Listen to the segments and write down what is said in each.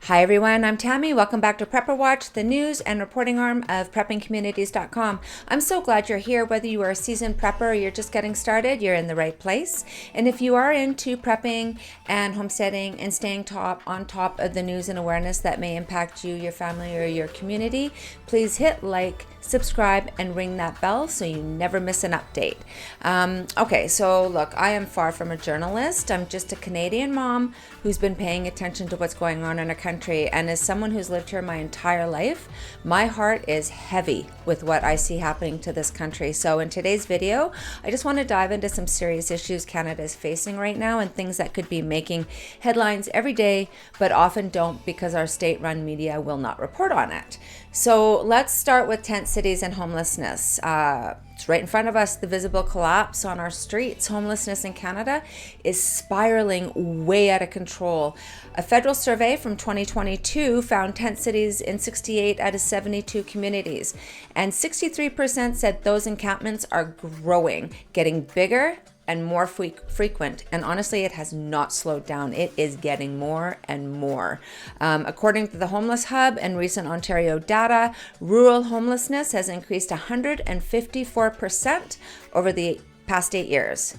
Hi everyone, I'm Tammy. Welcome back to Prepper Watch, the news and reporting arm of preppingcommunities.com. I'm so glad you're here. Whether you are a seasoned prepper or you're just getting started, you're in the right place. And if you are into prepping and homesteading and staying on top of the news and awareness that may impact you, your family, or your community, please hit like, subscribe, and ring that bell so you never miss an update. Okay, so look, I am far from a journalist. I'm just a Canadian mom who's been paying attention to what's going on in our country. And as someone who's lived here my entire life, my heart is heavy with what I see happening to this country. So in today's video, I just want to dive into some serious issues Canada is facing right now and things that could be making headlines every day, but often don't because our state-run media will not report on it. So let's start with tent cities and homelessness. It's right in front of us, the visible collapse on our streets. Homelessness in Canada is spiraling way out of control. A federal survey from 2022 found tent cities in 68 out of 72 communities, and 63% said those encampments are growing, getting bigger and more frequent. And honestly, it has not slowed down. It is getting more and more. According to the Homeless Hub and recent Ontario data, rural homelessness has increased 154% over the past 8 years.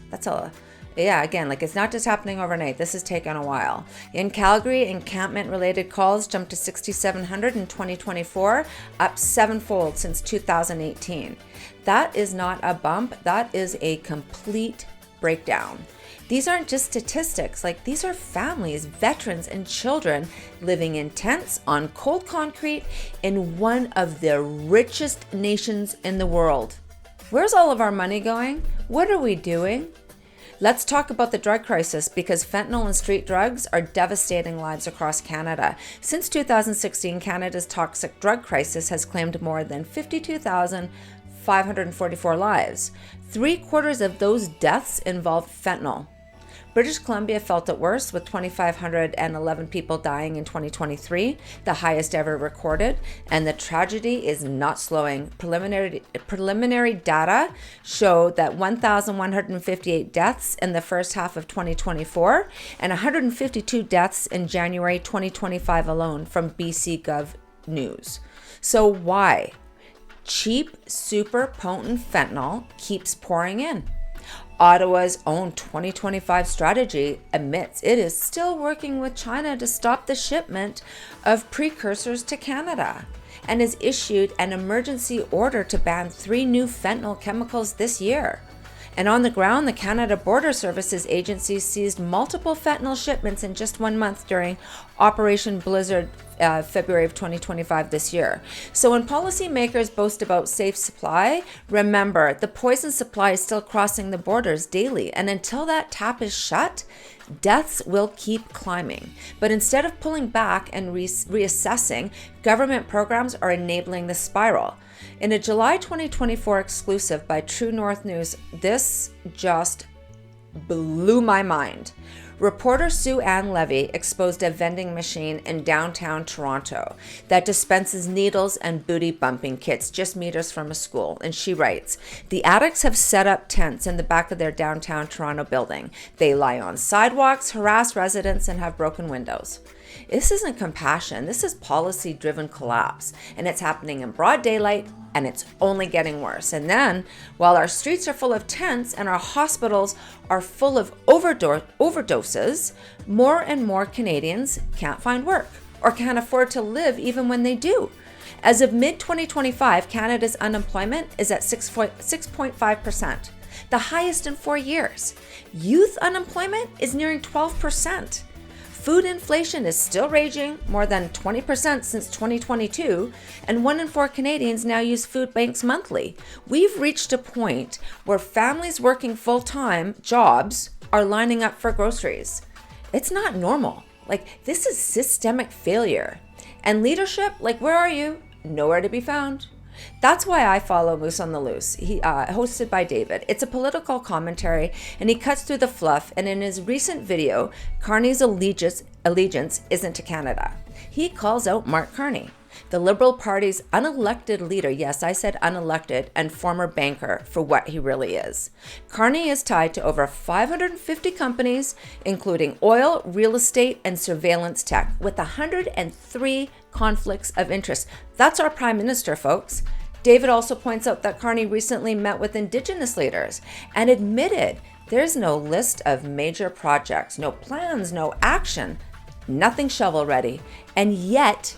Again, it's not just happening overnight. This has taken a while. In Calgary, encampment-related calls jumped to 6,700 in 2024, up sevenfold since 2018. That is not a bump. That is a complete breakdown. These aren't just statistics. These are families, veterans, and children living in tents on cold concrete in one of the richest nations in the world. Where's all of our money going? What are we doing? Let's talk about the drug crisis, because fentanyl and street drugs are devastating lives across Canada. Since 2016, Canada's toxic drug crisis has claimed more than 52,544 lives. 3/4 of those deaths involved fentanyl. British Columbia felt it worse, with 2,511 people dying in 2023, the highest ever recorded, and the tragedy is not slowing. Preliminary data show that 1,158 deaths in the first half of 2024 and 152 deaths in January 2025 alone from BC Gov News. So why? Cheap, super potent fentanyl keeps pouring in. Ottawa's own 2025 strategy admits it is still working with China to stop the shipment of precursors to Canada, and has issued an emergency order to ban 3 new fentanyl chemicals this year. And on the ground, the Canada Border Services Agency seized multiple fentanyl shipments in just 1 month during Operation Blizzard, February of 2025 this year. So when policymakers boast about safe supply, remember, the poison supply is still crossing the borders daily. And until that tap is shut, deaths will keep climbing. But instead of pulling back and reassessing, government programs are enabling the spiral. In a July 2024 exclusive by True North News, this just blew my mind. Reporter Sue Ann Levy exposed a vending machine in downtown Toronto that dispenses needles and booty bumping kits just meters from a school. And she writes, the addicts have set up tents in the back of their downtown Toronto building. They lie on sidewalks, harass residents, and have broken windows. This isn't compassion. This is policy-driven collapse. And it's happening in broad daylight, and it's only getting worse. And then, while our streets are full of tents and our hospitals are full of overdoses, more and more Canadians can't find work or can't afford to live even when they do. As of mid-2025, Canada's unemployment is at 6.5%, the highest in 4 years. Youth unemployment is nearing 12%. Food inflation is still raging, more than 20% since 2022, and 1 in 4 Canadians now use food banks monthly. We've reached a point where families working full-time jobs are lining up for groceries. It's not normal. This is systemic failure. And leadership, where are you? Nowhere to be found. That's why I follow Moose on the Loose, hosted by David. It's a political commentary, and he cuts through the fluff. And in his recent video, Carney's allegiance isn't to Canada. He calls out Mark Carney. the Liberal Party's unelected leader, yes, I said unelected, and former banker for what he really is. Carney is tied to over 550 companies, including oil, real estate, and surveillance tech, with 103 conflicts of interest. That's our prime minister, folks. David also points out that Carney recently met with Indigenous leaders and admitted there's no list of major projects, no plans, no action, nothing shovel ready, and yet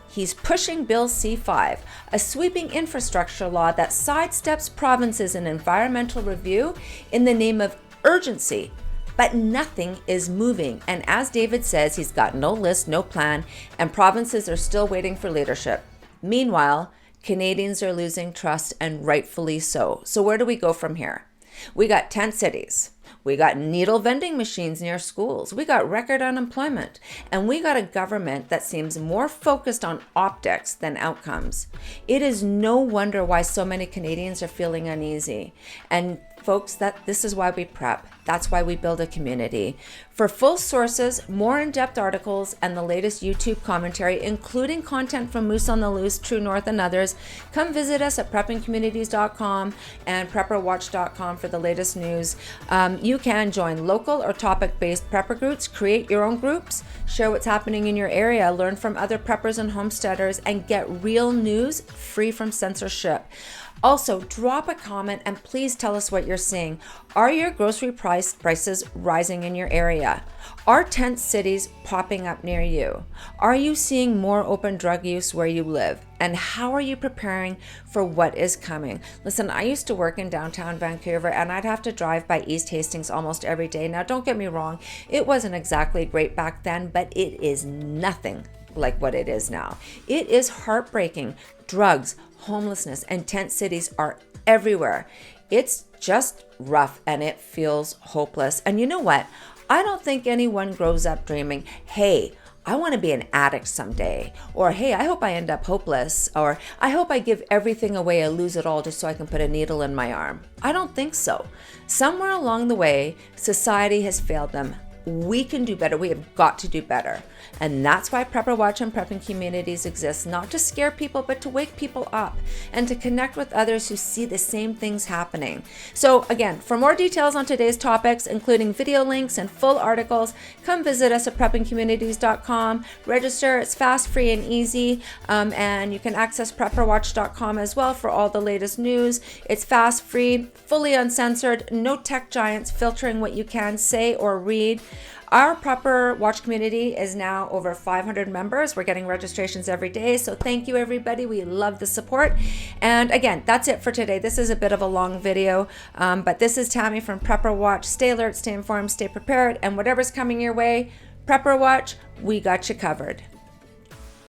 he's pushing Bill C-5, a sweeping infrastructure law that sidesteps provinces in environmental review in the name of urgency. But nothing is moving. And as David says, he's got no list, no plan, and provinces are still waiting for leadership. Meanwhile, Canadians are losing trust, and rightfully so. So where do we go from here? We got tent cities. We got needle vending machines near schools. We got record unemployment. And we got a government that seems more focused on optics than outcomes. It is no wonder why so many Canadians are feeling uneasy. And folks, this is why we prep. That's why we build a community. For full sources, more in-depth articles, and the latest YouTube commentary, including content from Moose on the Loose, True North, and others, come visit us at preppingcommunities.com and prepperwatch.com for the latest news. You can join local or topic-based prepper groups, create your own groups, share what's happening in your area, learn from other preppers and homesteaders, and get real news free from censorship. Also, drop a comment and please tell us what you're seeing. Are your grocery prices rising in your area? Are tent cities popping up near you? Are you seeing more open drug use where you live? And how are you preparing for what is coming? Listen, I used to work in downtown Vancouver and I'd have to drive by East Hastings almost every day. Now, don't get me wrong, it wasn't exactly great back then, but it is nothing like what it is now. It is heartbreaking. Drugs, homelessness, and tent cities are everywhere. It's just rough and it feels hopeless. And you know what? I don't think anyone grows up dreaming, hey, I want to be an addict someday, or hey, I hope I end up hopeless, or I hope I give everything away and lose it all just so I can put a needle in my arm. I don't think so. Somewhere along the way, society has failed them. We can do better. We have got to do better. And that's why Prepper Watch and Prepping Communities exist, not to scare people, but to wake people up and to connect with others who see the same things happening. So again, for more details on today's topics, including video links and full articles, come visit us at preppingcommunities.com. Register. It's fast, free, and easy. And you can access prepperwatch.com as well for all the latest news. It's fast, free, fully uncensored, no tech giants filtering what you can say or read. Our Prepper Watch community is now over 500 members. We're getting registrations every day. So thank you, everybody. We love the support. And again, that's it for today. This is a bit of a long video, but this is Tammy from Prepper Watch. Stay alert, stay informed, stay prepared, and whatever's coming your way, Prepper Watch, we got you covered.